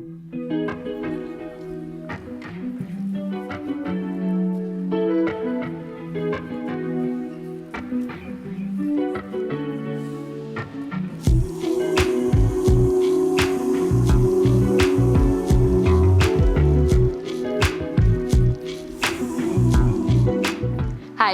Hi,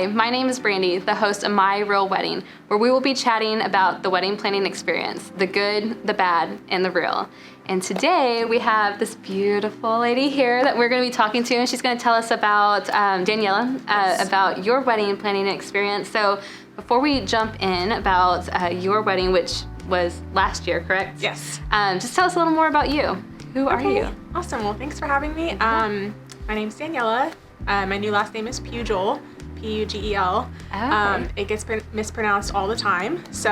my name is Brandi, the host of My Real Wedding, where we will be chatting about the wedding planning experience, the good, the bad, and the real. And today we have this beautiful lady here that we're going to be talking to, and she's going to tell us about, Daniella, about your wedding planning experience. So before we jump in about your wedding, which was last year, correct? Yes. Just tell us a little more about you. Who are you? Awesome. Well, thanks for having me. My name's Daniella. My new last name is Pugel. Pugel. Oh. It gets mispronounced all the time. So,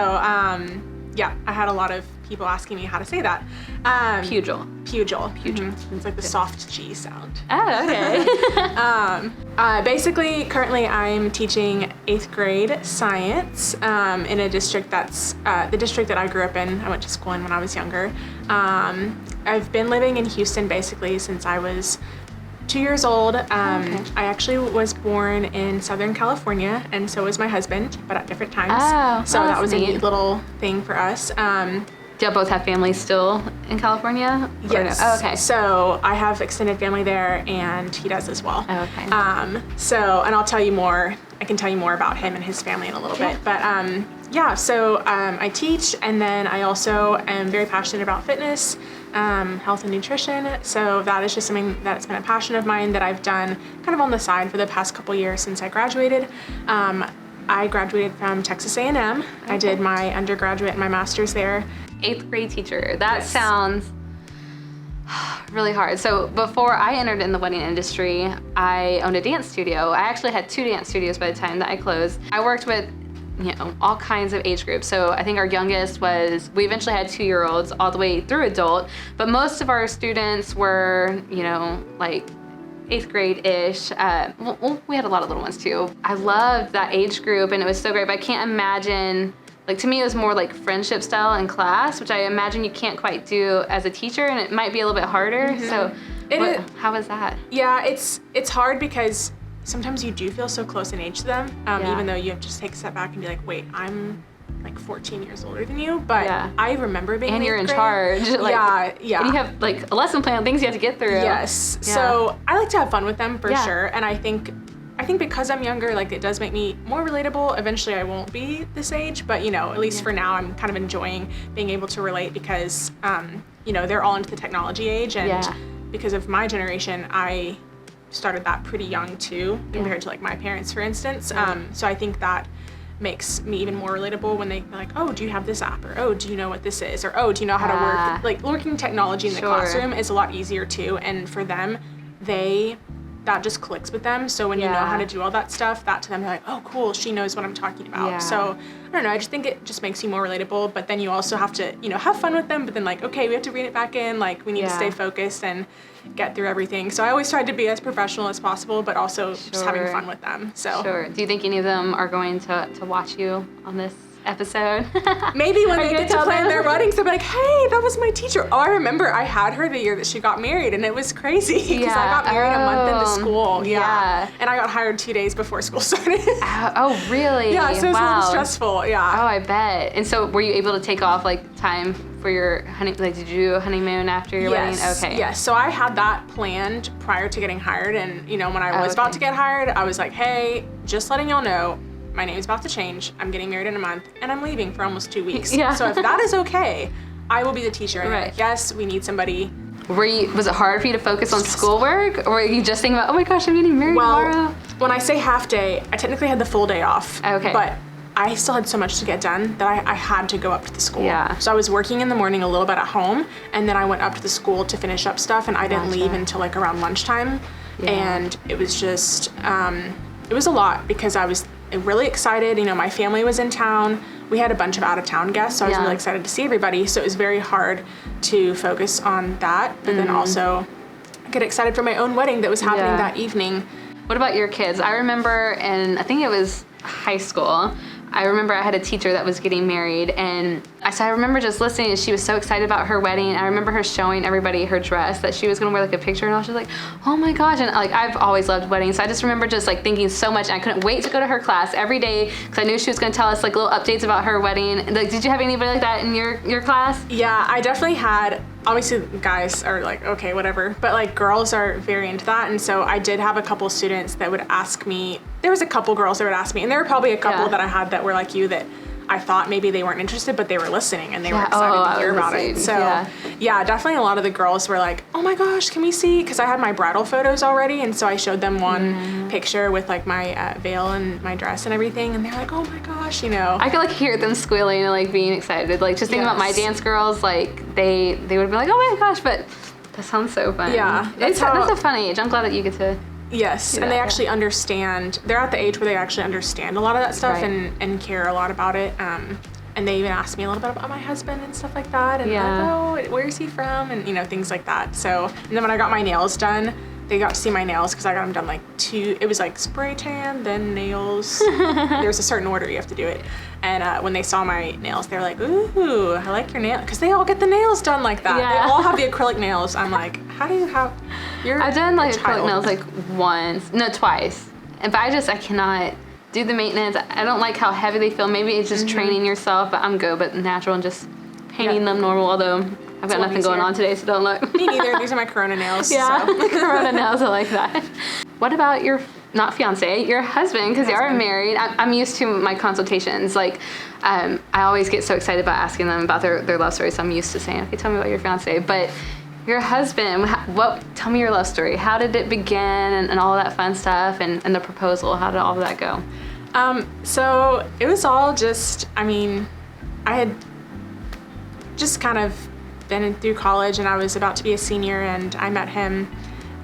yeah, I had a lot of people asking me how to say that. Pugel. Mm-hmm. It's like the soft G sound. Oh, okay. Basically, currently I'm teaching 8th grade science in a district that's the district that I grew up in. I went to school in when I was younger. I've been living in Houston basically since I was 2 years old. I actually was born in Southern California, and so was my husband, but at different times. So that was neat. a neat little thing for us. Do y'all both have families still in California? Yes. No? Oh, okay. So I have extended family there, and he does as well. Oh, okay. And I'll tell you more. I can tell you more about him and his family in a little bit. But yeah, so I teach, and then I also am very passionate about fitness, health and nutrition. So that is just something that's been a passion of mine that I've done kind of on the side for the past couple years since I graduated. I graduated from Texas A&M. Okay. I did my undergraduate and my master's there. 8th grade teacher. That sounds really hard. So before I entered in the wedding industry, I owned a dance studio. I actually had 2 dance studios by the time that I closed. I worked with all kinds of age groups. So I think our youngest we eventually had 2-year-olds all the way through adult, but most of our students were, like 8th grade-ish. We had a lot of little ones too. I loved that age group and it was so great, but I can't imagine, like to me it was more like friendship style in class, which I imagine you can't quite do as a teacher, and it might be a little bit harder. Mm-hmm. So how was that? Yeah, it's hard because sometimes you do feel so close in age to them, even though you have to just take a step back and be like, wait, I'm like 14 years older than you, but I remember being and you're in grade. charge. Like, yeah. And you have like a lesson plan, things you have to get through. Yes. Yeah. So I like to have fun with them for sure, and I think because I'm younger, like it does make me more relatable. Eventually I won't be this age, but at least for now I'm kind of enjoying being able to relate because they're all into the technology age, and because of my generation, I started that pretty young too, compared to like my parents, for instance. So I think that makes me even more relatable when they're like, oh, do you have this app? Or, oh, do you know what this is? Or, oh, do you know how to work? Like working technology in the classroom is a lot easier too. And for them, that just clicks with them. So when you know how to do all that stuff, that to them, they're like, oh, cool, she knows what I'm talking about. Yeah. So I don't know, I just think it just makes you more relatable, but then you also have to, have fun with them, but then like, okay, we have to rein it back in. Like we need to stay focused and get through everything. So I always tried to be as professional as possible, but also just having fun with them. So do you think any of them are going to watch you on this episode? Maybe when they get to plan their weddings, they'll be like, hey, that was my teacher. Oh, I remember I had her the year that she got married, and it was crazy because I got married a month into school. Yeah. And I got hired 2 days before school started. Oh, really? Yeah, so it was a little stressful. Yeah. Oh, I bet. And so were you able to take off like time for your did you do a honeymoon after your wedding? Okay. Yes. So I had that planned prior to getting hired, and when I was about to get hired, I was like, hey, just letting y'all know, my name's about to change. I'm getting married in a month, and I'm leaving for almost 2 weeks. Yeah. So if that is okay, I will be the teacher. And like, yes, we need somebody. Was it hard for you to focus on schoolwork, or were you just thinking about, oh my gosh, I'm getting married tomorrow? When I say half day, I technically had the full day off. Okay. But I still had so much to get done that I had to go up to the school. Yeah. So I was working in the morning a little bit at home, and then I went up to the school to finish up stuff, and I didn't leave until like around lunchtime. Yeah. And it was just, it was a lot because I was really excited. My family was in town. We had a bunch of out-of-town guests, so I was really excited to see everybody. So it was very hard to focus on that, but then also get excited for my own wedding that was happening that evening. What about your kids? I remember I think it was high school, I remember I had a teacher that was getting married, and I remember just listening, and she was so excited about her wedding. I remember her showing everybody her dress that she was gonna wear, like a picture, and I was just like, oh my gosh. And like, I've always loved weddings, so I just remember just like thinking so much, and I couldn't wait to go to her class every day because I knew she was gonna tell us like little updates about her wedding. Like, did you have anybody like that in your class? Yeah, I definitely had. Obviously, guys are like, okay, whatever. But like, girls are very into that. And so I did have a couple students that would ask me. There was a couple girls that would ask me, and there were probably a couple that I had that were like you, that I thought maybe they weren't interested, but they were listening and they were excited to hear about it. So yeah, definitely a lot of the girls were like, oh my gosh, can we see? Because I had my bridal photos already. And so I showed them one picture with like my veil and my dress and everything. And they're like, oh my gosh, you know. I could like hear them squealing and like being excited. Like, just thinking about my dance girls, like they would be like, oh my gosh, but that sounds so fun. Yeah. That's a fun age. I'm glad that you get to. Yes, and they actually understand. They're at the age where they actually understand a lot of that stuff and care a lot about it. And they even ask me a little bit about my husband and stuff like that. And like, oh, where is he from? And, you know, things like that. So, and then when I got my nails done, they got to see my nails because I got them done like it was like spray tan, then nails. There's a certain order you have to do it. And when they saw my nails, they were like, ooh, I like your nails. Because they all get the nails done like that. Yeah. They all have the acrylic nails. I'm like, how do you have I've done like acrylic nails like twice. But I cannot do the maintenance. I don't like how heavy they feel. Maybe it's just training yourself, but I'm good. But natural and just painting them normal, although I've got nothing going on today, so don't look. Me neither. These are my Corona nails. Yeah, so. Corona nails, I like that. What about your, not fiance, your husband, because you are married. I'm used to my consultations. Like, I always get so excited about asking them about their love story, so I'm used to saying, okay, tell me about your fiance. But your husband, tell me your love story. How did it begin and all of that fun stuff and the proposal? How did all of that go? So it was all just, I mean, I had just kind of been through college and I was about to be a senior, and I met him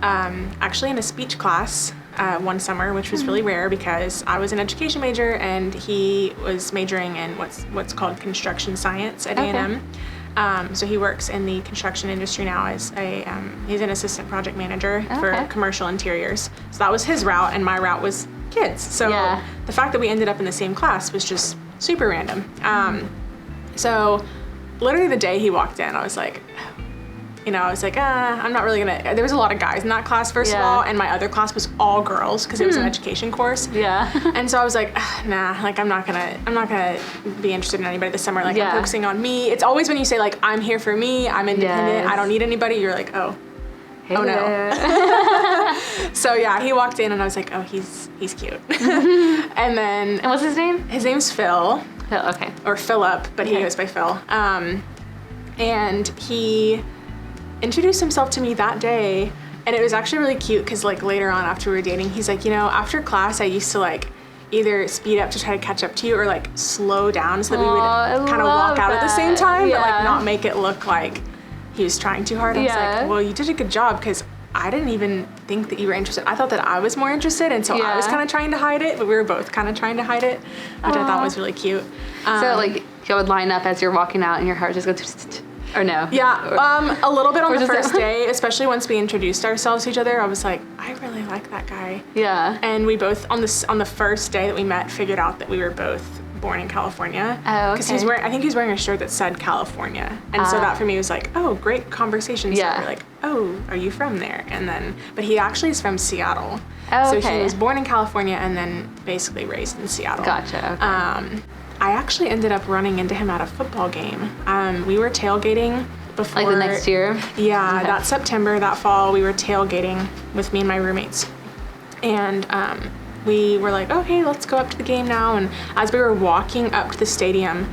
actually in a speech class one summer, which was really rare because I was an education major and he was majoring in what's called construction science at A&M. So he works in the construction industry now as he's an assistant project manager for commercial interiors. So that was his route, and my route was kids. So the fact that we ended up in the same class was just super random. So literally the day he walked in, I was like, I'm not really gonna. There was a lot of guys in that class, first of all, and my other class was all girls because it was an education course. Yeah. And so I was like, nah, like I'm not gonna be interested in anybody this summer. Like I'm focusing on me. It's always when you say like I'm here for me, I'm independent, I don't need anybody. You're like, oh no. So yeah, he walked in and I was like, oh, he's cute. And what's his name? His name's Phil. Phil, okay. Or Philip, but he goes by Phil. And he introduced himself to me that day, and it was actually really cute because like later on after we were dating, he's like, you know, after class I used to like either speed up to try to catch up to you or like slow down so that we would kind of walk out at the same time, but like not make it look like he was trying too hard. I was like, well, you did a good job because I didn't even think that you were interested. I thought that I was more interested, and so I was kind of trying to hide it, but we were both kind of trying to hide it, which I thought was really cute. So like you would line up as you're walking out and your heart just goes or no? Yeah, a little bit on the first day, especially once we introduced ourselves to each other. I was like, I really like that guy. Yeah. And we both on the first day that we met figured out that we were both born in California. Oh, okay. Because I think he was wearing a shirt that said California, and so that for me was like, oh, great conversation starter. Like, oh, are you from there? And then, but he actually is from Seattle. Oh, okay. So he was born in California and then basically raised in Seattle. Gotcha. Okay. I actually ended up running into him at a football game. We were tailgating before. Like the next year? Yeah, that September, that fall, we were tailgating with me and my roommates. And we were like, okay, let's go up to the game now. And as we were walking up to the stadium,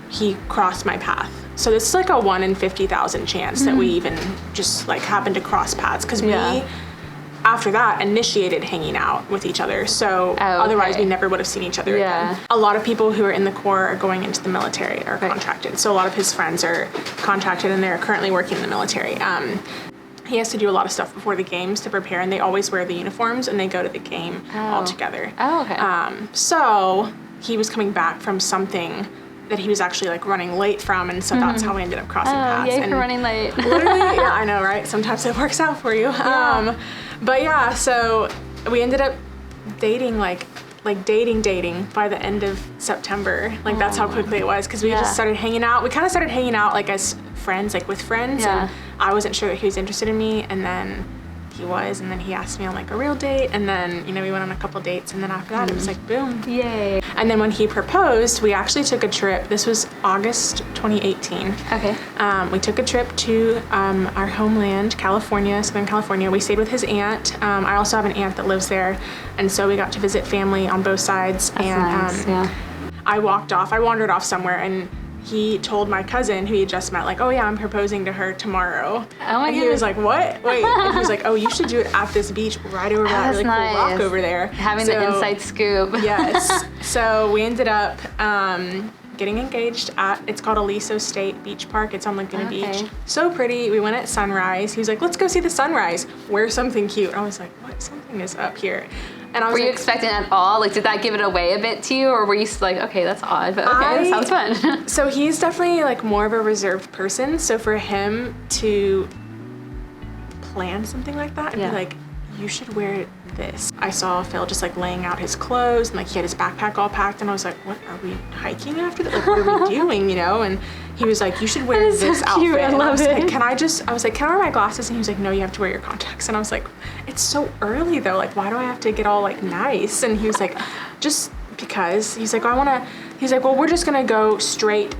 he crossed my path. So this is like a 1 in 50,000 chance that we even just like happened to cross paths. Because we, after that, initiated hanging out with each other. So otherwise we never would have seen each other again. A lot of people who are in the Corps are going into the military or contracted. So a lot of his friends are contracted and they're currently working in the military. He has to do a lot of stuff before the games to prepare, and they always wear the uniforms and they go to the game all together. Oh, okay. So he was coming back from something that he was actually like running late from, and so that's how we ended up crossing paths. Yay for running late. Literally, yeah, I know, right? Sometimes it works out for you. But yeah, so we ended up dating like like dating by the end of September. Like that's how quickly it was, because we just started hanging out. We kind of started hanging out like as friends, like with friends, and I wasn't sure that he was interested in me, and then he was, and then he asked me on like a real date, and then, you know, we went on a couple dates, and then after that it was like boom. Yay. And then when he proposed, we actually took a trip. This was August 2018. Okay. We took a trip to our homeland, California, Southern California. We stayed with his aunt. I also have an aunt that lives there, and so we got to visit family on both sides. That's and nice. I wandered off somewhere, and he told my cousin, who he had just met, like, oh yeah, I'm proposing to her tomorrow. Oh my And God. he was like, what? Wait. And he was like, oh, you should do it at this beach right over that really nice. cool rock over there. Having the inside scoop. Yes. So we ended up getting engaged at, it's called Aliso State Beach Park. It's on Laguna Beach. So pretty. We went at sunrise. He was like, let's go see the sunrise. Wear something cute. I was like, what? Something is up here. And I was Were like, you expecting at all? Like, did that give it away a bit to you, or were you like, okay, that's odd, but okay, that sounds fun? So he's definitely like more of a reserved person. So for him to plan something like that and be like, you should wear this. I saw Phil just like laying out his clothes, and like he had his backpack all packed, and I was like, what, are we hiking after that? Like, what are we doing, you know? And he was like, you should wear this outfit. I and I love was it. like, I was like, can I wear my glasses? And he was like, no, you have to wear your contacts. And I was like, it's so early though. Like, why do I have to get all like nice? And he was like, just because. He's like, he's like, well, we're just gonna go straight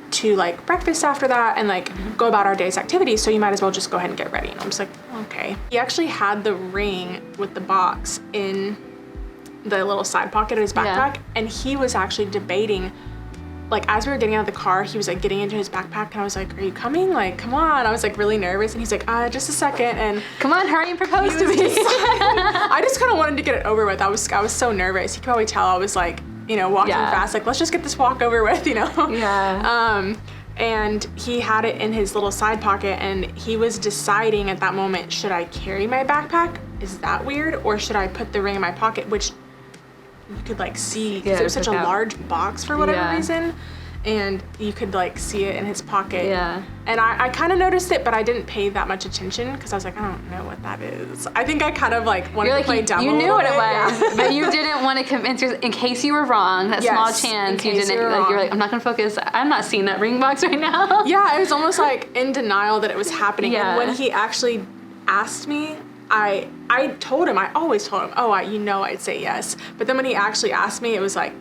to like breakfast after that and like go about our day's activities, so you might as well just go ahead and get ready. And I'm just like, okay. He actually had the ring with the box in the little side pocket of his backpack, and he was actually debating, like as we were getting out of the car, he was like getting into his backpack, and I was like, are you coming? Like, come on. I was like really nervous, and he's like, just a second. And Come on, hurry and propose to me. I just kind of wanted to get it over with. I was so nervous. You could probably tell I was like, you know, walking fast, like, let's just get this walk over with, you know? Yeah. And he had it in his little side pocket, and he was deciding at that moment, should I carry my backpack? Is that weird? Or should I put the ring in my pocket, which you could like see, because it was such a large box for whatever reason. And you could like see it in his pocket. Yeah. And I kind of noticed it, but I didn't pay that much attention, because I was like, I don't know what that is. I think I kind of like wanted to play dumb. You knew what it was, yeah. but you didn't want to convince yourself, in case you were wrong, that small chance you didn't, like, you're like, I'm not gonna focus, I'm not seeing that ring box right now. Yeah, I was almost like in denial that it was happening. Yeah. And when he actually asked me, I told him, I always told him, you know I'd say yes. But then when he actually asked me, it was like,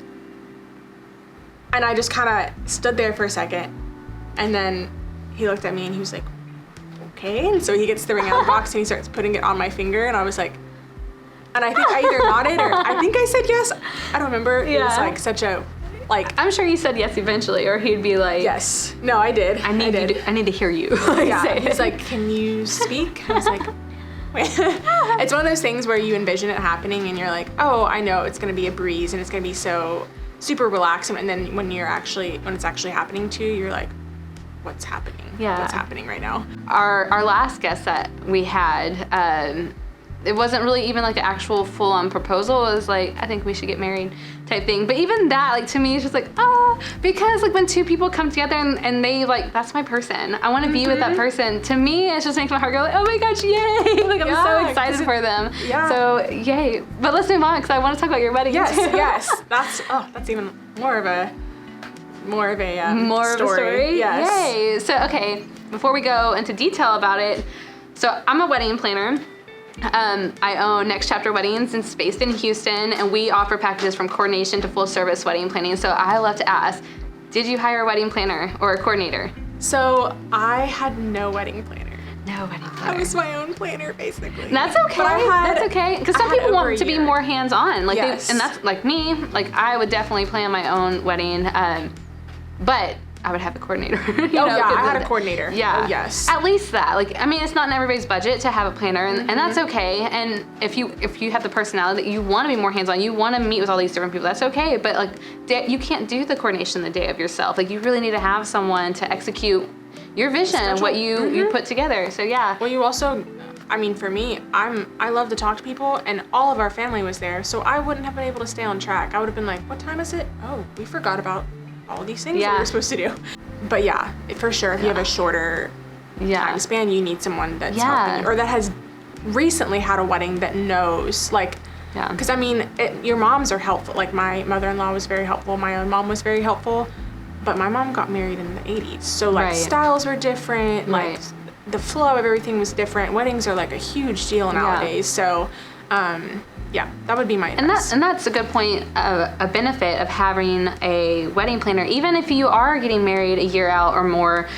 and I just kind of stood there for a second, and then he looked at me and he was like, okay. And so he gets the ring out of the box and he starts putting it on my finger, and I was like, and I think I either nodded or I think I said yes. I don't remember. It was like such a, like. I'm sure you said yes eventually, or he'd be like, yes. No, I did. I need to hear you. Yeah. He's like, can you speak? I was like, wait. It's one of those things where you envision it happening and you're like, oh, I know it's gonna be a breeze and it's gonna be so super relaxing, and then when it's actually happening to you, you're like, what's happening? Yeah. What's happening right now? Our last guest that we had, it wasn't really even like an actual full-on proposal. It was like, I think we should get married type thing. But even that, like, to me, it's just like, because like when two people come together and they like, that's my person, I want to be with that person. To me, it just makes my heart go like, oh my gosh, yay! Like, I'm so excited for them. Yeah. So yay. But let's move on, because I want to talk about your wedding too. Yes. That's even more of a story. Yes. Yay. So okay, before we go into detail about it, so I'm a wedding planner. I own Next Chapter Weddings, and it's based in Houston, and we offer packages from coordination to full service wedding planning. So I love to ask, did you hire a wedding planner or a coordinator? So I had no wedding planner. No wedding planner. I was my own planner, basically. And that's okay. That's okay. Because some people want to be more hands-on. Like, and that's like me. Like, I would definitely plan my own wedding, but I would have a coordinator. I had a coordinator. Yeah. Oh, yes. At least that. Like, I mean, it's not in everybody's budget to have a planner, and that's okay. And if you have the personality that you want to be more hands-on, you want to meet with all these different people, that's okay. But like, you can't do the coordination the day of yourself. Like, you really need to have someone to execute your vision and what you put together. So yeah. Well, you also, I mean, for me, I love to talk to people, and all of our family was there, so I wouldn't have been able to stay on track. I would have been like, what time is it? Oh, we forgot about all these things that we were supposed to do. But yeah, for sure, if you have a shorter time span, you need someone that's helping you, or that has recently had a wedding that knows, like, Yeah. Because, I mean, your moms are helpful. Like, my mother-in-law was very helpful. My own mom was very helpful. But my mom got married in the 80s. So, like, styles were different. Like, the flow of everything was different. Weddings are, like, a huge deal nowadays. So, yeah, that would be my advice. And that's a good point. A benefit of having a wedding planner, even if you are getting married a year out or more.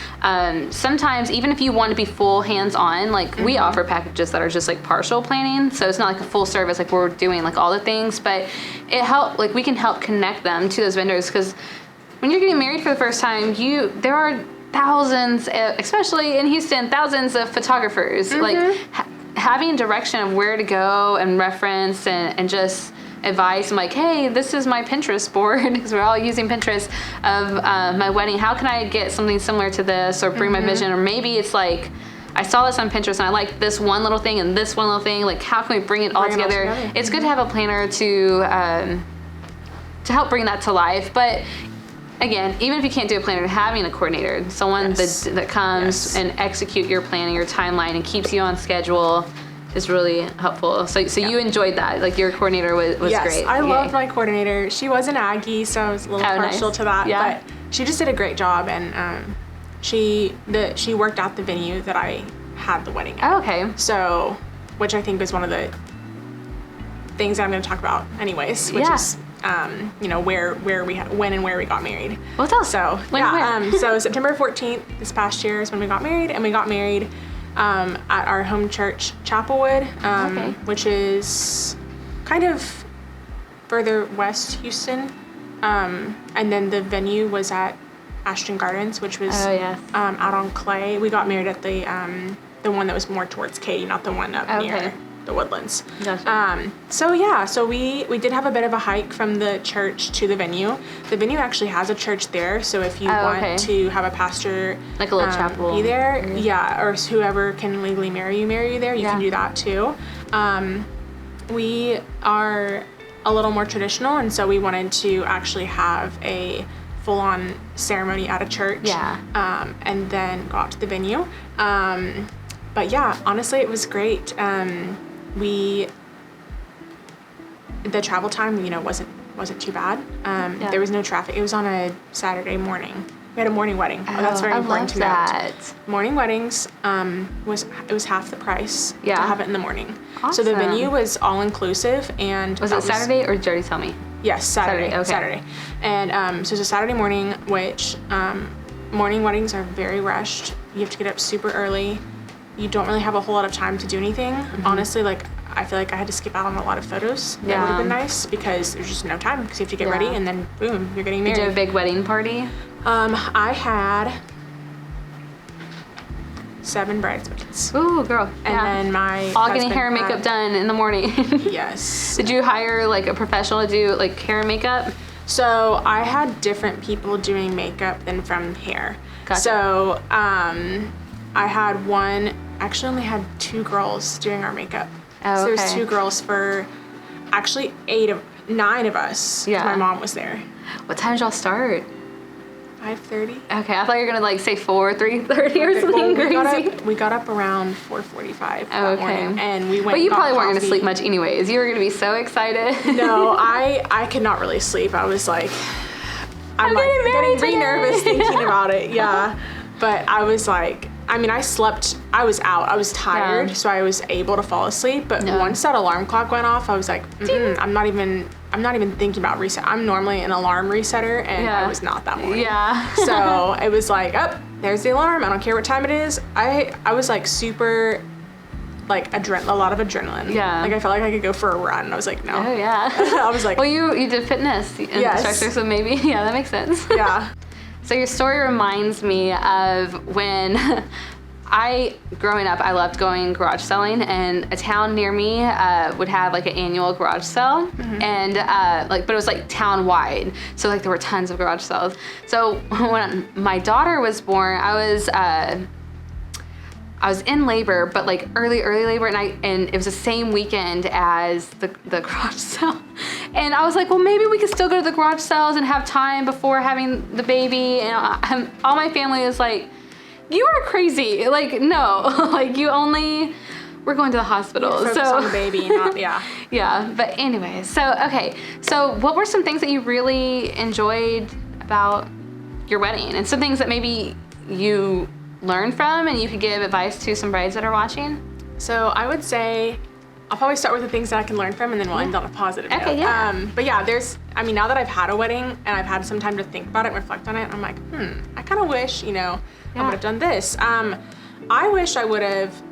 Sometimes, even if you want to be full hands-on, like we offer packages that are just like partial planning, so it's not like a full service, like we're doing like all the things, but like we can help connect them to those vendors, because when you're getting married for the first time, there are thousands, especially in Houston, thousands of photographers. Like having direction of where to go and reference and just advice. I'm like, hey, this is my Pinterest board, because we're all using Pinterest, of my wedding. How can I get something similar to this, or bring my vision? Or maybe it's like, I saw this on Pinterest and I like this one little thing and this one little thing. Like, how can we bring it all together? It's good to have a planner to help bring that to life. But again, even if you can't do a planner, having a coordinator, someone that comes and execute your plan and your timeline and keeps you on schedule, is really helpful. So you enjoyed that. Like, your coordinator was great. Yes, I loved my coordinator. She was an Aggie, so I was a little partial to that. Yeah. But she just did a great job, and she worked out the venue that I had the wedding at. Oh, okay. So, which I think is one of the things that I'm going to talk about anyways, which is when and where we got married. Well, tell us. So so September 14th this past year is when we got married, and we got married at our home church, Chapelwood, which is kind of further west Houston, and then the venue was at Ashton Gardens, which was out on Clay. We got married at the one that was more towards Katy, not the one up near the Woodlands. Gotcha. So we did have a bit of a hike from the church to the venue. The venue actually has a church there, so if you want to have a pastor, like a little chapel, be there, or whoever can legally marry you there, you can do that too. We are a little more traditional, and so we wanted to actually have a full-on ceremony at a church, and then go out to the venue. But yeah, honestly, it was great. The travel time, wasn't too bad. There was no traffic. It was on a Saturday morning. We had a morning wedding. That's very important to note. Morning weddings was half the price to have it in the morning. Awesome. So the venue was all inclusive, and was it Saturday, or did you already tell me? Yes, Saturday. Okay. Saturday. And so it's a Saturday morning, which morning weddings are very rushed. You have to get up super early. You don't really have a whole lot of time to do anything. Honestly, like, I feel like I had to skip out on a lot of photos. That would have been nice, because there's just no time, because you have to get ready, and then boom, you're getting married. Did you have a big wedding party? I had 7 bridesmaids. Ooh, girl. And then all getting hair and makeup done in the morning. Yes. Did you hire like a professional to do like hair and makeup? So I had different people doing makeup than from hair. Gotcha. So I had actually only had 2 girls doing our makeup. So there was 2 girls for actually 9 of us. Yeah. My mom was there. What time did y'all start? 5:30. Okay, I thought you were gonna like say 3:30 or something crazy. We got up around 4:45 that morning, and we went. But you probably weren't gonna sleep much anyways. You were gonna be so excited. No, I could not really sleep. I was like, I'm like getting really nervous thinking about it. Yeah, but I was like, I slept. I was out. I was tired, so I was able to fall asleep. But once that alarm clock went off, I was like, I'm not even thinking about reset. I'm normally an alarm resetter, and I was not that morning. Yeah. So it was like, there's the alarm. I don't care what time it is. I was like super, like a lot of adrenaline. Yeah. Like I felt like I could go for a run. I was like, no. Oh yeah. I was like, well, you did fitness instructor, so maybe that makes sense. Yeah. So your story reminds me of when growing up, I loved going garage selling, and a town near me would have like an annual garage sale, and but it was like town wide, so like there were tons of garage sales. So when my daughter was born, I was in labor, but like early labor, and it was the same weekend as the garage sale, and I was like, well, maybe we could still go to the garage sales and have time before having the baby, and all my family was like, you are crazy. Like, no, like you only we're going to the hospital. Focus on the baby, not, yeah. Yeah, but anyway, so what were some things that you really enjoyed about your wedding, and some things that maybe you learned from and you could give advice to some brides that are watching? So I would say, I'll probably start with the things that I can learn from, and then we'll end on a positive note. Okay, yeah. But yeah, now that I've had a wedding and I've had some time to think about it and reflect on it, I'm like, I kind of wish, I would have done this. I wish I would have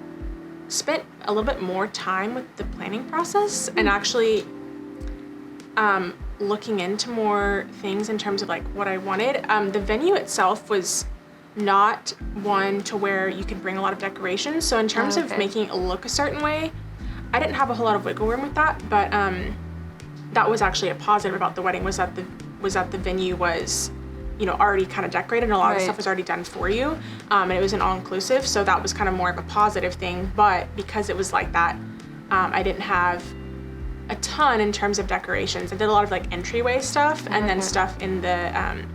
spent a little bit more time with the planning process and actually looking into more things in terms of like what I wanted. The venue itself was not one to where you could bring a lot of decorations. So in terms of making it look a certain way, I didn't have a whole lot of wiggle room with that, but that was actually a positive about the wedding, was that the venue was, already kind of decorated, and a lot of stuff was already done for you, and it was an all-inclusive, so that was kind of more of a positive thing. But because it was like that, I didn't have a ton in terms of decorations. I did a lot of like entryway stuff, and then stuff in the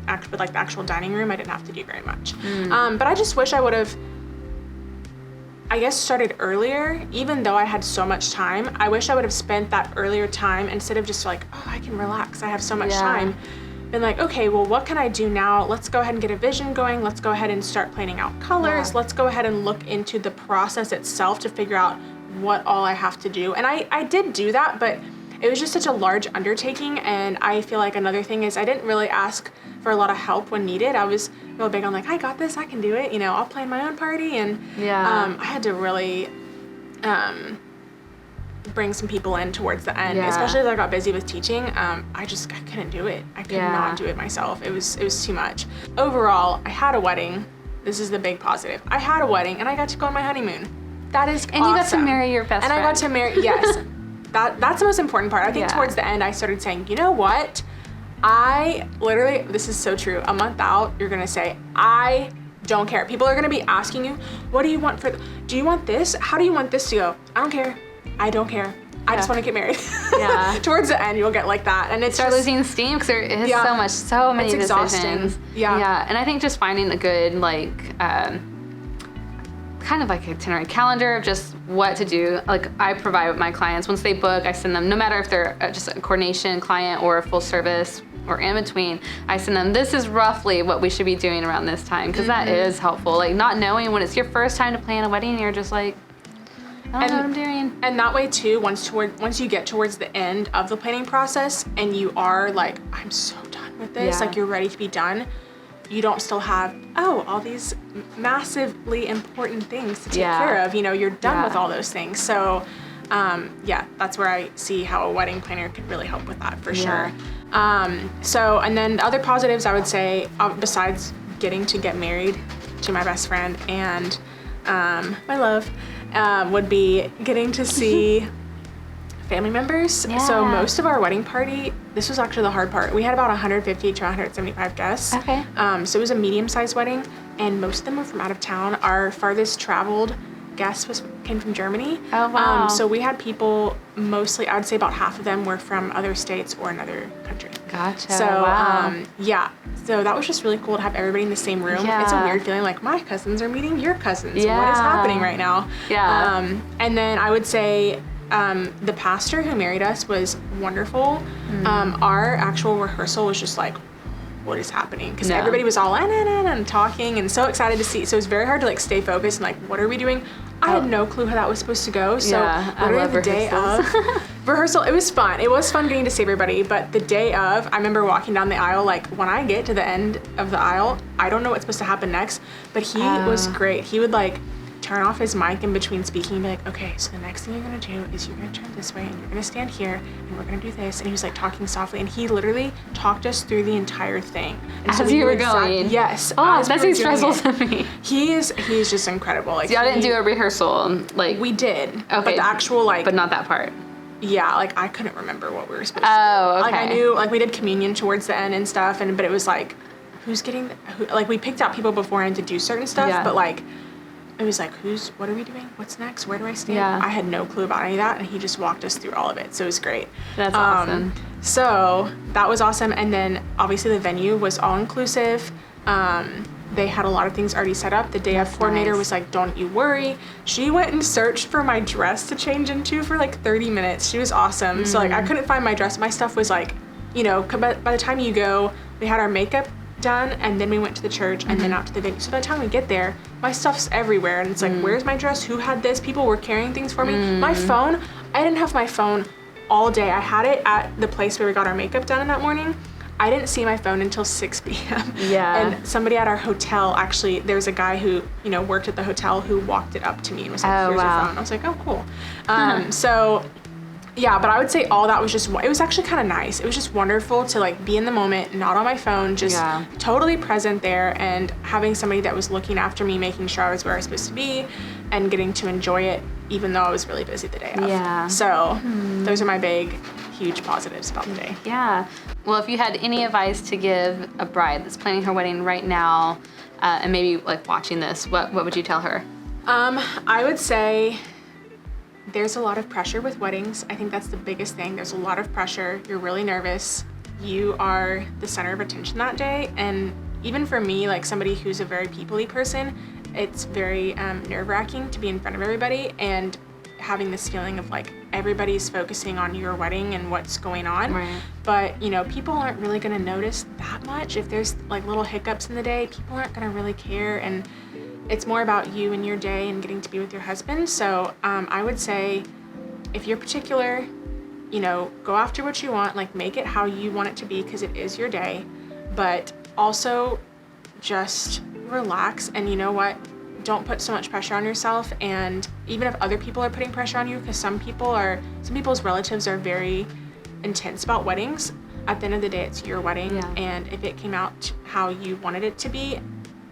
the actual dining room I didn't have to do very much. But I just wish I would have, I guess, started earlier. Even though I had so much time, I wish I would have spent that earlier time instead of just like, I can relax, I have so much time. Been like, okay, well, what can I do now? Let's go ahead and get a vision going. Let's go ahead and start planning out colors. Let's go ahead and look into the process itself to figure out what all I have to do. And I did do that, but it was just such a large undertaking. And I feel like another thing is I didn't really ask for a lot of help when needed. I was real big on like, I got this, I can do it. I'll plan my own party. And I had to really bring some people in towards the end, especially as I got busy with teaching. I couldn't do it. I could not do it myself. It was too much. Overall, I had a wedding. This is the big positive. I had a wedding and I got to go on my honeymoon. That is awesome. And you got to marry your best friend. And I got to marry, yes. That's the most important part. I think towards the end, I started saying, you know what? I literally, this is so true. A month out, you're gonna say, I don't care. People are gonna be asking you, what do you want do you want this? How do you want this to go? I don't care. I don't care. I just want to get married. Towards the end, you'll get like that, and it's start losing steam because there is so many decisions. Exhausting. Yeah. And I think just finding a good kind of like itinerary calendar of just what to do. Like I provide with my clients once they book, I send them, no matter if they're just a coordination client or a full service or in between, I send them, this is roughly what we should be doing around this time, because that is helpful. Like not knowing when it's your first time to plan a wedding, you're just like, I don't know what I'm doing. And that way too, once you get towards the end of the planning process and you are like, I'm so done with this, like you're ready to be done, you don't still have, all these massively important things to take care of. You're done with all those things. So that's where I see how a wedding planner could really help with that for sure. And then the other positives I would say, besides getting to get married to my best friend and my love, would be getting to see family members. So most of our wedding party, this was actually the hard part. We had about 150 to 175 guests. Okay. So it was a medium-sized wedding, and most of them were from out of town. Our farthest traveled guest came from Germany. Oh, wow. So we had people, mostly, I would say about half of them were from other states or another country. Gotcha. So, so that was just really cool to have everybody in the same room. It's a weird feeling, like my cousins are meeting your cousins. What is happening right now? And then I would say the pastor who married us was wonderful. Our actual rehearsal was just like, what is happening? Because everybody was all and talking and so excited to see. So it was very hard to like stay focused and like, what are we doing? I had no clue how that was supposed to go. So literally the day of rehearsal, it was fun. It was fun getting to see everybody. But the day of, I remember walking down the aisle, like when I get to the end of the aisle, I don't know what's supposed to happen next, but he was great. He would like turn off his mic in between speaking and be like, okay, so the next thing you're gonna do is you're gonna turn this way and you're gonna stand here and we're gonna do this. And he was like talking softly, and he literally talked us through the entire thing. And as you were going? Yes. Oh, that seems stressful to me. He's just incredible. Like, so y'all didn't do a rehearsal? Like we did. Okay. But the actual but not that part. Yeah, like I couldn't remember what we were supposed to do. Oh, okay. Like I knew, like we did communion towards the end and stuff, but it was like, who's getting, like we picked out people beforehand to do certain stuff, but like, it was like, what are we doing? What's next? Where do I stand? I had no clue about any of that, and he just walked us through all of it. So it was great. That's awesome. So that was awesome. And then obviously the venue was all inclusive. they had a lot of things already set up. The day of coordinator was like, don't you worry. She went and searched for my dress to change into for like 30 minutes. She was awesome. So like I couldn't find my dress. My stuff was like, you know, by the time you go, we had our makeup done, and then we went to the church and then out to the venue. So by the time we get there, my stuff's everywhere, and it's like, where's my dress? Who had this? People were carrying things for me. My phone, I didn't have my phone all day. I had it at the place where we got our makeup done in that morning. I didn't see my phone until 6 p.m. Yeah. And somebody at our hotel, actually, there's a guy who, you know, worked at the hotel who walked it up to me and was like, here's your phone. I was like, oh, cool. So yeah, but I would say all that was just, it was actually kind of nice. It was just wonderful to like be in the moment, not on my phone, just totally present there, and having somebody that was looking after me, making sure I was where I was supposed to be, and getting to enjoy it even though I was really busy the day of. Yeah. So those are my big, huge positives about the day. Yeah. Well, if you had any advice to give a bride that's planning her wedding right now, and maybe like watching this, what would you tell her? I would say there's a lot of pressure with weddings. I think that's the biggest thing. There's a lot of pressure. You're really nervous. You are the center of attention that day. And even for me, like somebody who's a very people-y person, it's very nerve-wracking to be in front of everybody and having this feeling of like everybody's focusing on your wedding and what's going on. Right. But, you know, people aren't really gonna notice that much. If there's like little hiccups in the day, people aren't gonna really care. And it's more about you and your day and getting to be with your husband. So I would say if you're particular, you know, go after what you want, like make it how you want it to be because it is your day, but also just relax. And you know what? Don't put so much pressure on yourself. And even if other people are putting pressure on you, because some people's relatives are very intense about weddings, at the end of the day, it's your wedding. Yeah. And if it came out how you wanted it to be,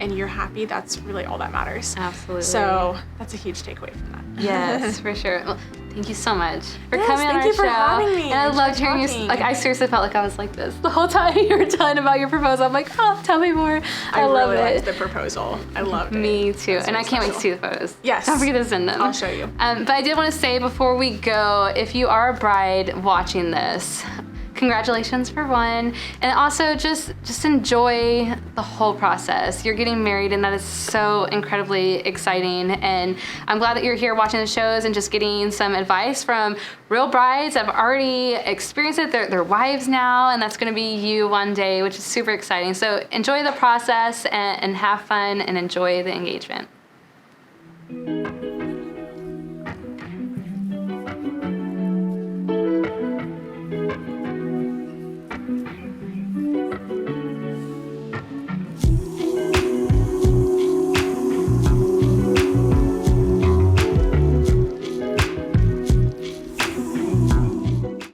and you're happy, that's really all that matters. Absolutely. So that's a huge takeaway from that. Yes, for sure. Well, thank you so much for Yes, coming on our thank you for show. having me. And I I loved enjoyed hearing you. talking. Like I seriously felt like I was like this the whole time you were telling about your proposal. I'm like, oh, tell me more. I love really it. liked the proposal. I loved it. Me too. That's And I so can't wait to special. see the photos. Yes. Don't forget to send them. I'll show you. But I did want to say before we go, if you are a bride watching this, congratulations for one. And also just enjoy the whole process. You're getting married and that is so incredibly exciting. And I'm glad that you're here watching the shows and just getting some advice from real brides that have already experienced it. They're wives now, and that's gonna be you one day, which is super exciting. So enjoy the process and have fun and enjoy the engagement.